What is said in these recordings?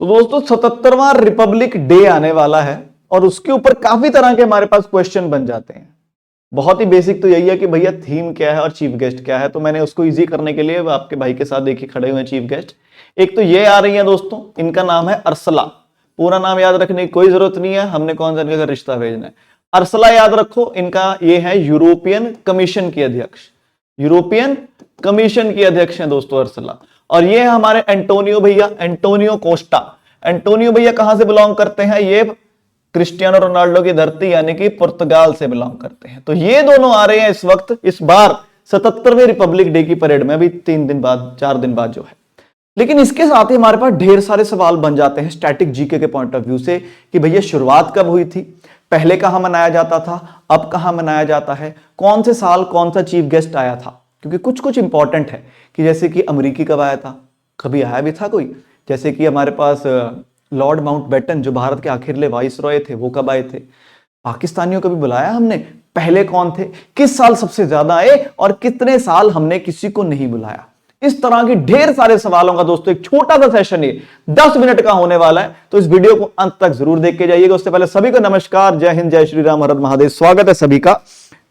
तो दोस्तों 77वां Republic day आने वाला है और उसके ऊपर काफी तरह के हमारे पास क्वेश्चन बन जाते हैं। बहुत ही बेसिक तो यही है कि भैया थीम क्या है और चीफ गेस्ट क्या है। तो मैंने उसको इजी करने के लिए आपके भाई के साथ देखिए खड़े हुए चीफ गेस्ट। एक तो ये आ रही है दोस्तों, इनका नाम है अर्सला। पूरा नाम याद रखने की कोई जरूरत नहीं है, हमने कौन सा इनका रिश्ता भेजना है। अर्सला याद रखो, इनका ये है यूरोपियन कमीशन की अध्यक्ष। यूरोपियन कमीशन की अध्यक्ष हैं दोस्तों अर्सला। और ये हमारे एंटोनियो भैया, एंटोनियो कोस्टा। एंटोनियो भैया कहां से बिलोंग करते हैं? ये क्रिस्टियानो रोनाल्डो की धरती यानी कि पुर्तगाल से बिलोंग करते हैं। तो ये दोनों आ रहे हैं इस वक्त, इस बार 77वें रिपब्लिक डे की परेड में, अभी 3 दिन बाद 4 दिन बाद जो है। लेकिन इसके साथ ही हमारे पास ढेर सारे सवाल बन जाते हैं स्टैटिक जीके के पॉइंट ऑफ व्यू से कि भैया शुरुआत कब हुई थी, पहले कहां मनाया जाता था, अब कहां मनाया जाता है, कौन से साल कौन सा चीफ गेस्ट आया था। क्योंकि कुछ कुछ इंपॉर्टेंट है कि जैसे कि अमेरिकी कब आया था, कभी आया भी था कोई। जैसे कि हमारे पास लॉर्ड माउंटबेटन जो भारत के आखिरले वाइसरॉय थे, वो कब आए थे। पाकिस्तानियों को भी बुलाया हमने, पहले कौन थे, किस साल सबसे ज्यादा आए और कितने साल हमने किसी को नहीं बुलाया। इस तरह के ढेर सारे सवालों का दोस्तों एक छोटा सा सेशन ये 10 मिनट का होने वाला है। तो इस वीडियो को अंत तक जरूर देख के जाइएगा। उससे पहले सभी को नमस्कार, जय हिंद, जय श्री राम, हर हर महादेव। स्वागत है सभी का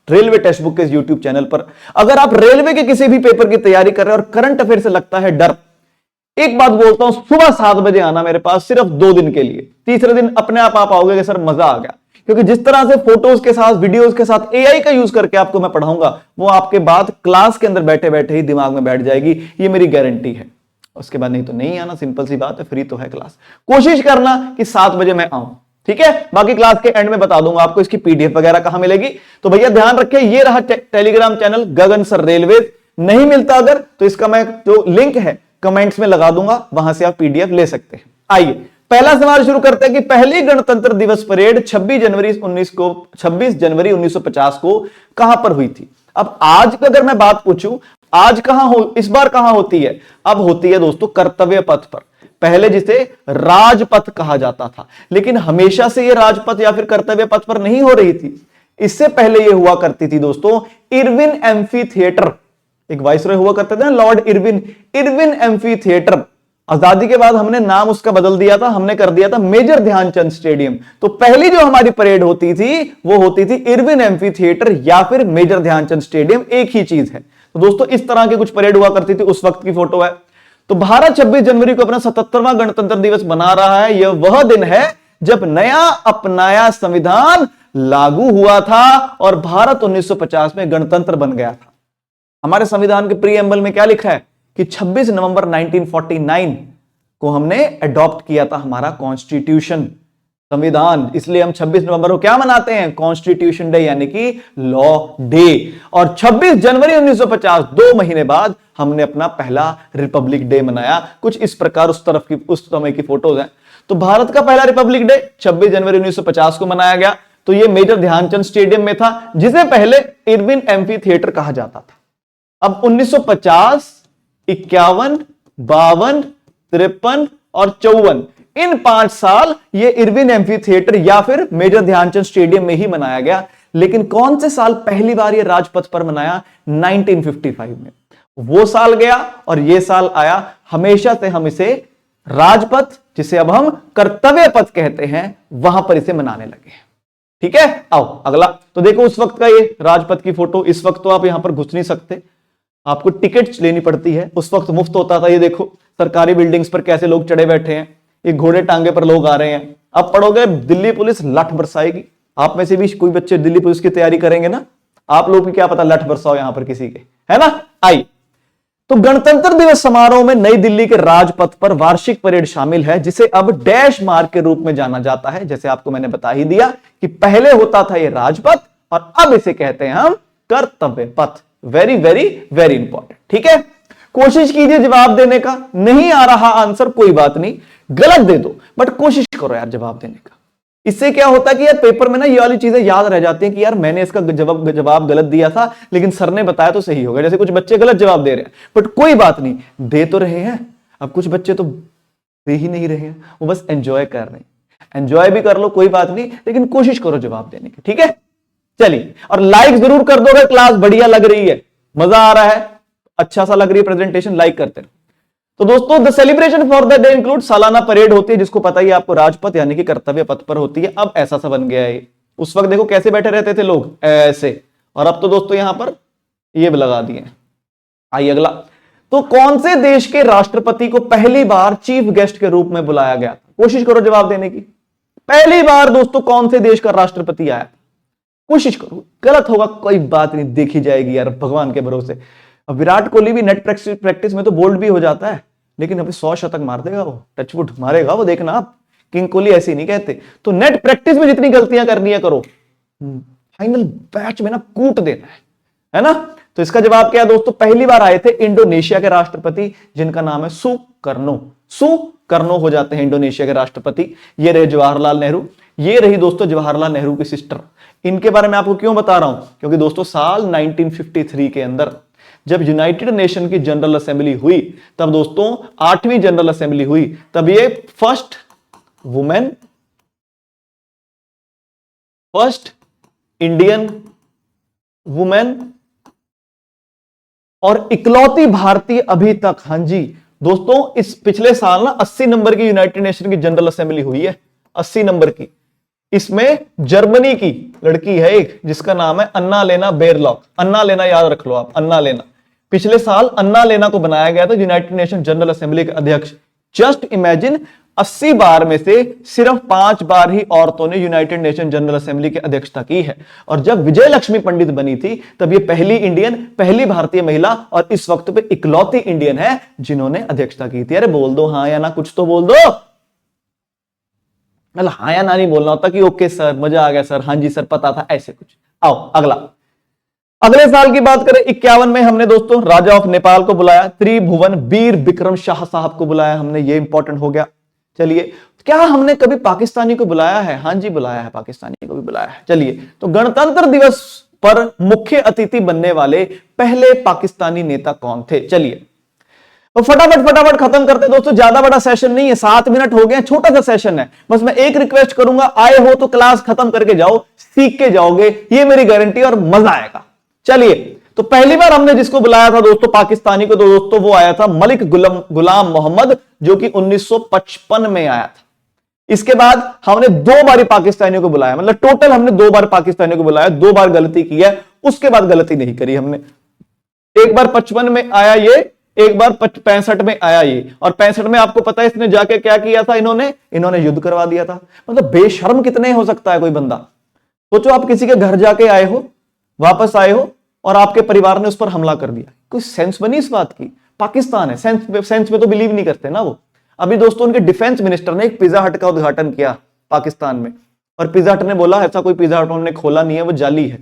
रेलवे टेक्स्ट बुक के इस यूट्यूब चैनल पर। अगर आप रेलवे के किसी भी पेपर की तैयारी कर रहे हैं और करंट अफेयर से लगता है डर, एक बात बोलता हूं, सुबह 7 बजे आना मेरे पास सिर्फ 2 दिन के लिए। तीसरे दिन अपने आप आओगे कि सर मजा आ गया। क्योंकि जिस तरह से फोटोज के साथ, वीडियोस के साथ एआई का यूज करके आपको मैं पढ़ाऊंगा, वो आपके बाद क्लास के अंदर बैठे बैठे ही दिमाग में बैठ जाएगी, ये मेरी गारंटी है। उसके बाद नहीं तो नहीं आना, सिंपल सी बात है, फ्री तो है क्लास। कोशिश करना कि 7 बजे मैं आऊं, ठीक है। बाकी क्लास के एंड में बता दूंगा आपको इसकी पीडीएफ वगैरह कहां मिलेगी। तो भैया ध्यान रखें, ये रहा टेलीग्राम चैनल गगन सर रेलवे। नहीं मिलता अगर तो इसका मैं जो लिंक है कमेंट्स में लगा दूंगा, वहां से आप पीडीएफ ले सकते हैं। आइए पहला सवाल शुरू करते हैं कि पहली गणतंत्र दिवस परेड 26 जनवरी 1950 को कहां पर हुई थी। अब आज का अगर मैं बात पूछूं, आज कहां हो, इस बार कहां होती है? अब होती है दोस्तों कर्तव्य पथ पर। पहले जिसे राजपथ कहा जाता था, लेकिन हमेशा से यह राजपथ या फिर कर्तव्य पथ पर नहीं हो रही थी। इससे पहले यह हुआ करती थी दोस्तों इरविन एम्फी थिएटर। एक वाइसरॉय हुआ करते थे ना, Lord Irwin, Irwin amphi theatre. आजादी के बाद हमने नाम उसका बदल दिया था, हमने कर दिया था मेजर ध्यानचंद स्टेडियम। तो पहली जो हमारी परेड होती थी वो होती थी इरविन एम्फी थिएटर या फिर मेजर ध्यानचंद स्टेडियम, एक ही चीज है। तो दोस्तों इस तरह की कुछ परेड हुआ करती थी, उस वक्त की फोटो है। तो भारत 26 जनवरी को अपना 77वां गणतंत्र दिवस मना रहा है। यह वह दिन है जब नया अपनाया संविधान लागू हुआ था और भारत 1950 में गणतंत्र बन गया था। हमारे संविधान के प्रीएम्बल में क्या लिखा है कि 26 नवंबर 1949 को हमने अडॉप्ट किया था हमारा कॉन्स्टिट्यूशन, संविधान। इसलिए हम 26 नवंबर को क्या मनाते हैं? कॉन्स्टिट्यूशन डे यानी कि लॉ डे। और 26 जनवरी 1950, 2 महीने बाद हमने अपना पहला रिपब्लिक डे मनाया। कुछ इस प्रकार उस तरफ की, उस समय की फोटोज हैं। तो भारत का पहला रिपब्लिक डे 26 जनवरी 1950 को मनाया गया। तो यह मेजर ध्यानचंद स्टेडियम में था, जिसे पहले इरविन एम्फी थिएटर कहा जाता था। अब 1950, 51, 52, 53 और 54, इन 5 साल ये इरविन एम्फी थिएटर या फिर मेजर ध्यानचंद स्टेडियम में ही मनाया गया। लेकिन कौन से साल पहली बार ये राजपथ पर मनाया? 1955 में। वो साल गया और ये साल आया। हमेशा से हम इसे राजपथ, जिसे अब हम कर्तव्य पथ कहते हैं, वहां पर इसे मनाने लगे। ठीक है, आओ अगला। तो देखो उस वक्त का ये राजपथ की फोटो। इस वक्त तो आप यहां पर घुस नहीं सकते, आपको टिकट लेनी पड़ती है। उस वक्त मुफ्त होता था। ये देखो सरकारी बिल्डिंग्स पर कैसे लोग चढ़े बैठे हैं, ये घोड़े टांगे पर लोग आ रहे हैं। अब पढ़ोगे दिल्ली पुलिस लठ बरसाएगी। आप में से भी कोई बच्चे दिल्ली पुलिस की तैयारी करेंगे ना, आप लोग की क्या पता लठ बरसाओ यहां पर किसी के, है ना। आई तो गणतंत्र दिवस समारोह में नई दिल्ली के राजपथ पर वार्षिक परेड शामिल है, जिसे अब डैश मार्ग के रूप में जाना जाता है। जैसे आपको मैंने बता ही दिया कि पहले होता था ये राजपथ और अब इसे कहते हैं हम कर्तव्य पथ। वेरी वेरी वेरी इंपॉर्टेंट, ठीक है। कोशिश कीजिए जवाब देने का। नहीं आ रहा आंसर कोई बात नहीं, गलत दे दो, बट कोशिश करो यार जवाब देने का। इससे क्या होता है कि यार पेपर में ना ये वाली चीजें याद रह जाती हैं कि यार मैंने इसका जवाब गलत दिया था, लेकिन सर ने बताया तो सही होगा। जैसे कुछ बच्चे गलत जवाब दे रहे हैं, बट कोई बात नहीं, दे तो रहे हैं। अब कुछ बच्चे तो दे ही नहीं रहे हैं, वो बस एंजॉय कर रहे हैं। एंजॉय भी कर लो, कोई बात नहीं, लेकिन कोशिश करो जवाब देने की, ठीक है। चलिए, और लाइक जरूर कर दो अगर क्लास बढ़िया लग रही है, मजा आ रहा है, अच्छा सा लग रही है प्रेजेंटेशन, लाइक करते रहो। तो दोस्तों the celebration for the day include, सालाना परेड होती है जिसको पता ही आपको, राजपथ यानी कि कर्तव्य पथ पर होती है। अब ऐसा सा बन गया है। उस वक्त देखो कैसे बैठे रहते थे लोग, ऐसे, और अब तो दोस्तों यहां पर ये लगा दिए। आइए अगला, तो कौन से देश के राष्ट्रपति को पहली बार चीफ गेस्ट के रूप में बुलाया गया? कोशिश करो जवाब देने की। पहली बार दोस्तों कौन से देश का राष्ट्रपति आया? कोशिश करो, गलत होगा कोई बात नहीं, देखी जाएगी यार, भगवान के भरोसे। अब विराट कोहली भी नेट प्रैक्टिस में तो बोल्ड भी हो जाता है, लेकिन अभी 100 शतक मार देगा वो, टचवुड मारेगा वो, देखना आप। किंग कोहली ऐसे नहीं कहते। तो नेट प्रैक्टिस में जितनी गलतियां करनी है करो, फाइनल बैच में ना कूट देना है ना। तो इसका जवाब क्या है दोस्तों? पहली बार आए थे इंडोनेशिया के राष्ट्रपति, जिनका नाम है सुकर्नो। सुकर्नो हो जाते हैं इंडोनेशिया के राष्ट्रपति। ये रहे जवाहरलाल नेहरू, ये रही दोस्तों जवाहरलाल नेहरू की सिस्टर। इनके बारे में आपको क्यों बता रहा हूं? क्योंकि दोस्तों साल 1953 के अंदर जब यूनाइटेड नेशन की जनरल असेंबली हुई, तब दोस्तों 8वीं जनरल असेंबली हुई, तब ये first women, first Indian women और इकलौती भारतीय अभी तक, हां जी दोस्तों, इस पिछले साल ना 80 नंबर की यूनाइटेड नेशन की जनरल असेंबली हुई है, 80 नंबर की। इसमें जर्मनी की लड़की है एक, जिसका नाम है अन्ना लेना बेरलॉक। अन्ना लेना याद रख लो आप, अन्ना लेना। पिछले साल अन्ना लेना को बनाया गया था यूनाइटेड नेशन जनरल असेंबली के अध्यक्ष। जस्ट इमेजिन, 80 बार में से सिर्फ 5 बार ही औरतों ने यूनाइटेड नेशन जनरल असेंबली की अध्यक्षता की है। और जब विजय लक्ष्मी पंडित बनी थी, तब ये पहली इंडियन, पहली भारतीय महिला और इस वक्त पे इकलौती इंडियन है जिन्होंने अध्यक्षता की थी। अरे बोल दो हाँ या ना, कुछ तो बोल दो। मतलब हाँ या ना नहीं बोलना होता कि ओके सर, मजा आ गया सर, हाँ जी सर, पता था, ऐसे कुछ। आओ अगला, अगले साल की बात करें 51 में हमने दोस्तों राजा ऑफ नेपाल को बुलाया, त्रिभुवन वीर विक्रम शाह साहब को बुलाया हमने, ये इंपॉर्टेंट हो गया। चलिए, क्या हमने कभी पाकिस्तानी को बुलाया है? हाँ जी बुलाया है, पाकिस्तानी को भी बुलाया है। चलिए, तो गणतंत्र दिवस पर मुख्य अतिथि बनने वाले पहले पाकिस्तानी नेता कौन थे? चलिए तो फटाफट खत्म करते दोस्तों, ज्यादा बड़ा सेशन नहीं है, 7 मिनट हो गए, छोटा सा सेशन है। बस मैं एक रिक्वेस्ट करूंगा, आए हो तो क्लास खत्म करके जाओ, सीख के जाओगे, ये मेरी गारंटी, और मजा आएगा। चलिए, तो पहली बार हमने जिसको बुलाया था दोस्तों पाकिस्तानी को, तो दोस्तों वो आया था मलिक गुलाम मोहम्मद, जो कि 1955 में आया था। इसके बाद हमने 2 बार पाकिस्तानियों को बुलाया, मतलब टोटल हमने 2 बार पाकिस्तानियों को बुलाया, 2 बार गलती की है, उसके बाद गलती नहीं करी हमने। एक बार 55 में आया ये, एक बार 65 में आया ये, और 65 में आपको पता है इसने जाके क्या किया था, इन्होंने युद्ध करवा दिया था। मतलब बेशर्म कितने हो सकता है कोई बंदा। सोचो आप किसी के घर जाके आए हो, वापस आए हो, और आपके परिवार ने उस पर हमला कर दिया। कोई सेंस बनी इस बात की? पाकिस्तान है, सेंस में तो बिलीव नहीं करते ना वो। अभी दोस्तों उनके डिफेंस मिनिस्टर ने एक पिज्जा हट का उद्घाटन किया पाकिस्तान में, और पिज्जा हट ने बोला ऐसा कोई पिज्जा हट उन्होंने खोला नहीं है, वो जाली है।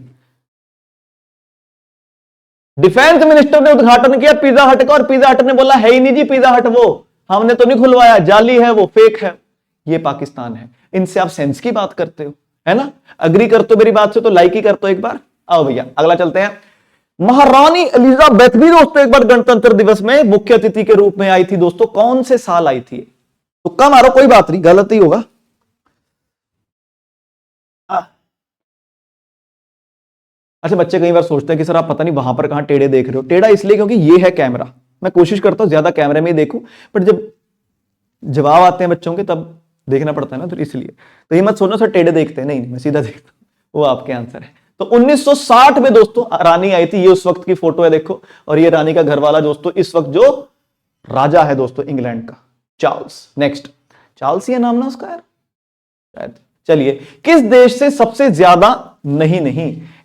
डिफेंस मिनिस्टर ने उद्घाटन किया पिज्जा हट का, और पिज्जा हट ने बोला है ही नहीं जी पिज्जा हट, वो हमने तो नहीं खुलवाया, जाली है वो, फेक है। ये पाकिस्तान है। इनसे आप सेंस की बात करते हो, है ना? अग्री करते हो मेरी बात से तो लाइक ही करते हो एक बार। आओ भैया अगला चलते हैं। महारानी एलिजाबेथ भी दोस्तों एक बार गणतंत्र दिवस में मुख्य अतिथि के रूप में आई थी दोस्तों। कौन से साल आई थी? तुक्का मारो, कोई बात नहीं, गलत ही होगा। अच्छा, बच्चे कई बार सोचते हैं कि सर आप पता नहीं वहां पर कहां टेढ़े देख रहे हो। टेढ़ा इसलिए क्योंकि ये है कैमरा, मैं कोशिश करता हूं ज्यादा कैमरे में ही देखूं, बट जब जवाब आते हैं बच्चों के तब देखना पड़ता है ना, तो इसलिए। तो ये मत सोचना सर टेढ़े देखते हैं, नहीं मैं सीधा देखता हूं, वो आपके आंसर है। तो 1960 में दोस्तों रानी आई थी, ये उस वक्त की फोटो है देखो, और ये रानी का घरवाला दोस्तों इस वक्त जो राजा है दोस्तों इंग्लैंड का, चार्ल्स। नेक्स्ट, चार्ल्स ये नाम ना उसका यार शायद। चलिए, किस देश से सबसे ज्यादा, नहीं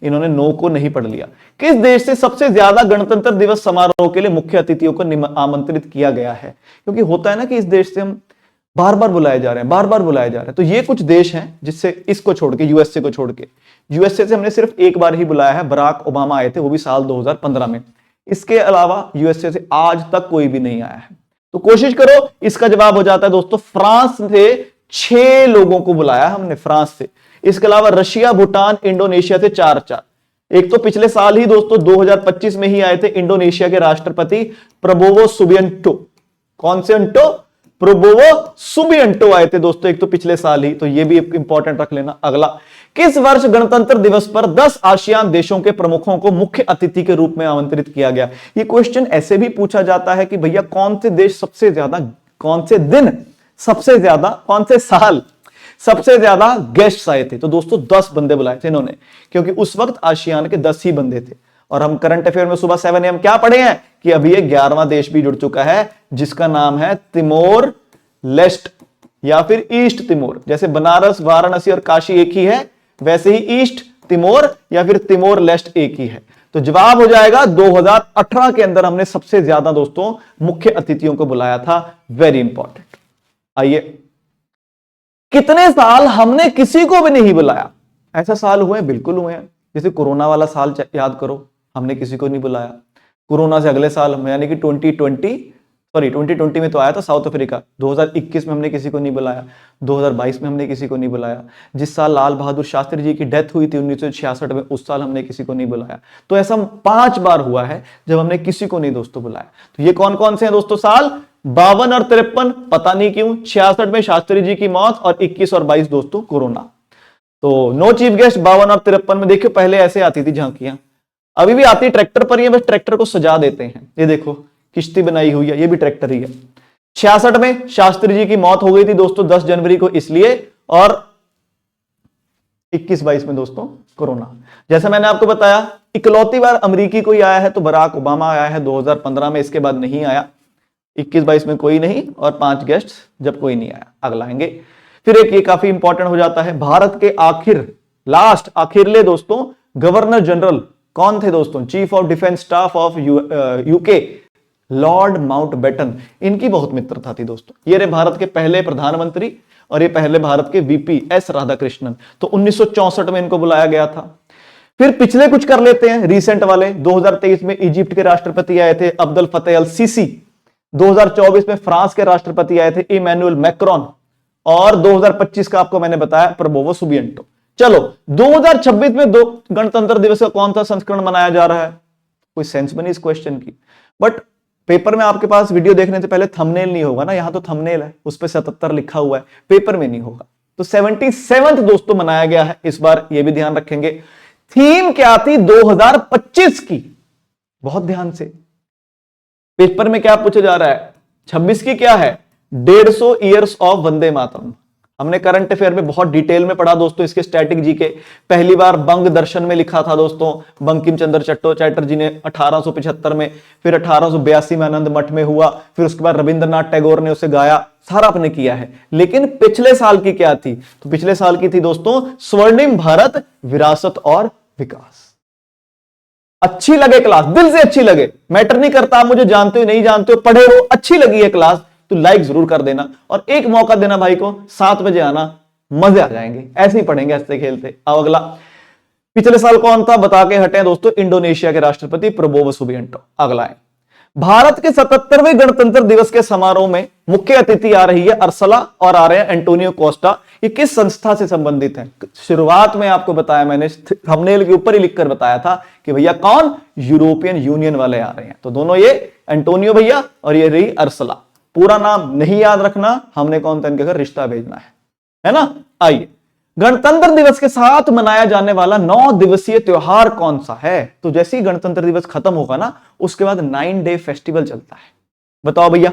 इन्होंने नो को नहीं पढ़ लिया, किस देश से सबसे ज्यादा गणतंत्र दिवस समारोह के लिए मुख्य अतिथियों को आमंत्रित किया गया है? क्योंकि होता है ना कि इस देश से हम बार बार बुलाए जा रहे हैं, बार बार बुलाए जा रहे हैं। तो ये कुछ देश हैं जिससे, इसको छोड़ के, यूएसए को छोड़ के, यूएसए से हमने सिर्फ एक बार ही बुलाया है, बराक ओबामा आए थे, वो भी साल 2015 में। इसके अलावा यूएसए से आज तक कोई भी नहीं आया है। तो कोशिश करो, इसका जवाब हो जाता है दोस्तों फ्रांस से 6 लोगों को बुलाया हमने, फ्रांस से। इसके अलावा रशिया, भूटान, इंडोनेशिया से 4। एक तो पिछले साल ही दोस्तों 2025 में ही आए थे इंडोनेशिया के राष्ट्रपति प्रबोवो सुबियांटो। कौन से अंटो? प्रोबोवो सुबिएंटो आए थे दोस्तों, एक तो पिछले साल ही, तो ये भी इंपॉर्टेंट रख लेना। अगला, किस वर्ष गणतंत्र दिवस पर 10 आसियान देशों के प्रमुखों को मुख्य अतिथि के रूप में आमंत्रित किया गया? ये क्वेश्चन ऐसे भी पूछा जाता है कि भैया कौन से देश सबसे ज्यादा, कौन से दिन सबसे ज्यादा, कौन से साल सबसे ज्यादा गेस्ट्स आए थे? तो दोस्तों 10 बंदे बुलाए थे इन्होंने, क्योंकि उस वक्त आसियान के 10 ही बंदे थे। और हम करंट अफेयर में सुबह 7 AM क्या पढ़े हैं कि अभी ये 11वां देश भी जुड़ चुका है, जिसका नाम है तिमोर लेस्ट या फिर ईस्ट तिमोर। जैसे बनारस, वाराणसी और काशी एक ही है, वैसे ही ईस्ट तिमोर या फिर तिमोर लेस्ट एक ही है। तो जवाब हो जाएगा 2018 के अंदर हमने सबसे ज्यादा दोस्तों मुख्य अतिथियों को बुलाया था। Very important. आइए, कितने साल हमने किसी को भी नहीं बुलाया? ऐसा साल हुए? बिल्कुल हुए हैं। जैसे कोरोना वाला साल याद करो, हमने किसी को नहीं बुलाया। कोरोना से अगले साल यानी कि 2020 में तो आया था साउथ अफ्रीका। 2021 में हमने किसी को नहीं बुलाया। 2022 में हमने किसी को नहीं बुलाया। जिस साल लाल बहादुर शास्त्री जी की डेथ हुई थी 1966 में, उस साल हमने किसी को नहीं बुलाया। तो ऐसा 5 बार हुआ है जब हमने किसी को नहीं दोस्तों बुलाया। तो ये कौन कौन से हैं दोस्तों साल? 52 और 53 पता नहीं क्यों, 66 में शास्त्री जी की मौत और 21 और 22 दोस्तों कोरोना। तो नो चीफ गेस्ट 52 और 53 में। देखियो पहले ऐसे आती थी झांकियां, अभी भी आती ट्रैक्टर पर ही है, बस ट्रैक्टर को सजा देते हैं। ये देखो किश्ती बनाई हुई है, ये भी ट्रैक्टर ही है। 66 में शास्त्री जी की मौत हो गई थी दोस्तों 10 जनवरी को इसलिए, और 21-22 में दोस्तों कोरोना। जैसे मैंने आपको बताया इकलौती बार अमेरिकी कोई आया है तो बराक ओबामा आया है 2015 में, इसके बाद नहीं आया। 21-22 में कोई नहीं, और 5 गेस्ट जब कोई नहीं आया। अगला आएंगे। फिर एक ये काफी इंपॉर्टेंट हो जाता है, भारत के आखिरले दोस्तों गवर्नर जनरल कौन थे दोस्तों? Chief of defence staff of UK Lord Mountbatten. इनकी बहुत मित्रता थी दोस्तों। ये रहे भारत के पहले प्रधानमंत्री और ये पहले भारत के वीपी एस राधाकृष्णन। तो 1964 में इनको बुलाया गया था। फिर पिछले कुछ कर लेते हैं, रिसेंट वाले। 2023 में इजिप्ट के राष्ट्रपति आए थे अब्दुल फतेह अल सीसी। 2024 में फ्रांस के राष्ट्रपति आए थे इमैनुअल मैक्रोन। और 2025 का आपको मैंने बताया प्रोबोवो सुबिएंटो। चलो 2026 में दो गणतंत्र दिवस का कौन सा संस्करण मनाया जा रहा है? कोई सेंस बनी इस क्वेश्चन की? बट पेपर में आपके पास वीडियो देखने से पहले थंबनेल नहीं होगा ना, यहां तो थंबनेल है, उस पर 77 लिखा हुआ है, पेपर में नहीं होगा। तो 77th दोस्तों मनाया गया है इस बार, ये भी ध्यान रखेंगे। थीम क्या थी 2025 की? बहुत ध्यान से, पेपर में क्या पूछा जा रहा है? 26 की क्या है? 150 ईयर्स ऑफ वंदे मातरम। हमने करंट अफेयर में बहुत डिटेल में पढ़ा दोस्तों इसके स्टैटिक जी के। पहली बार बंग दर्शन में लिखा था दोस्तों बंकिम चंद्र चटर्जी ने 1875 में, फिर 1882 में आनंद मठ में हुआ, फिर उसके बाद रविंद्रनाथ टैगोर ने उसे गाया, सारा आपने किया है। लेकिन पिछले साल की क्या थी? तो पिछले साल की थी दोस्तों स्वर्णिम भारत विरासत और विकास। अच्छी लगे क्लास, दिल से अच्छी लगे, मैटर नहीं करता आप मुझे जानते हो नहीं जानते हो, पढ़े हो, अच्छी लगी है क्लास तो लाइक जरूर कर देना और एक मौका देना भाई को, 7 बजे आना, मजे आ जाएंगे, ऐसे ही पढ़ेंगे हंसते खेलते। अब अगला, पिछले साल कौन था बता के हटे दोस्तों? इंडोनेशिया के राष्ट्रपति प्रोबोवो सुबिएंटो। अगला है, भारत के 77वें गणतंत्र दिवस के समारोह में मुख्य अतिथि आ रही है अर्सला और आ रहे हैं एंटोनियो कोस्टा। ये किस संस्था से संबंधित है? शुरुआत में आपको बताया मैंने, थंबनेल के ऊपर ही लिखकर बताया था कि भैया कौन? यूरोपियन यूनियन वाले आ रहे हैं। तो दोनों ये एंटोनियो भैया और ये रही अर्सला। पूरा नाम नहीं याद रखना, हमने कौन तन के घर रिश्ता भेजना है ना। आइए, गणतंत्र दिवस के साथ मनाया जाने वाला 9 दिवसीय त्योहार कौन सा है? तो जैसे ही गणतंत्र दिवस खत्म होगा ना, उसके बाद 9 डे फेस्टिवल चलता है। बताओ भैया।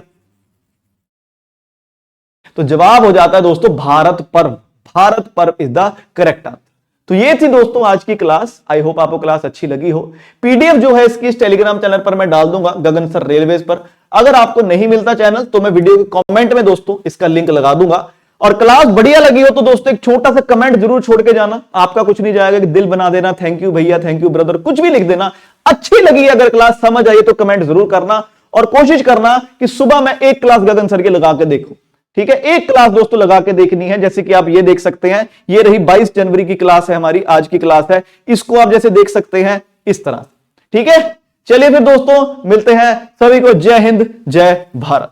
तो जवाब हो जाता है दोस्तों भारत पर्व। भारत पर्व इज द करेक्ट आंसर। तो ये थी दोस्तों आज की क्लास। आई होप आपको क्लास अच्छी लगी हो। पीडीएफ जो है इसकी इस टेलीग्राम चैनल पर मैं डाल दूंगा, गगन सर रेलवेज पर। अगर आपको नहीं मिलता चैनल तो मैं वीडियो के कमेंट में दोस्तों इसका लिंक लगा दूंगा। और क्लास बढ़िया लगी हो तो दोस्तों एक छोटा सा कमेंट जरूर छोड़ के जाना, आपका कुछ नहीं जाएगा, कि दिल बना देना, थैंक यू भैया, थैंक यू ब्रदर, कुछ भी लिख देना। अच्छी लगी अगर क्लास, समझ आई तो कमेंट जरूर करना और कोशिश करना कि सुबह मैं एक क्लास गगन सर की लगा के देखूं। ठीक है, एक क्लास दोस्तों लगा के देखनी है। जैसे कि आप ये देख सकते हैं, ये रही 22 जनवरी की क्लास है हमारी, आज की क्लास है। इसको आप जैसे देख सकते हैं इस तरह। ठीक है, चलिए फिर दोस्तों मिलते हैं। सभी को जय हिंद, जय भारत।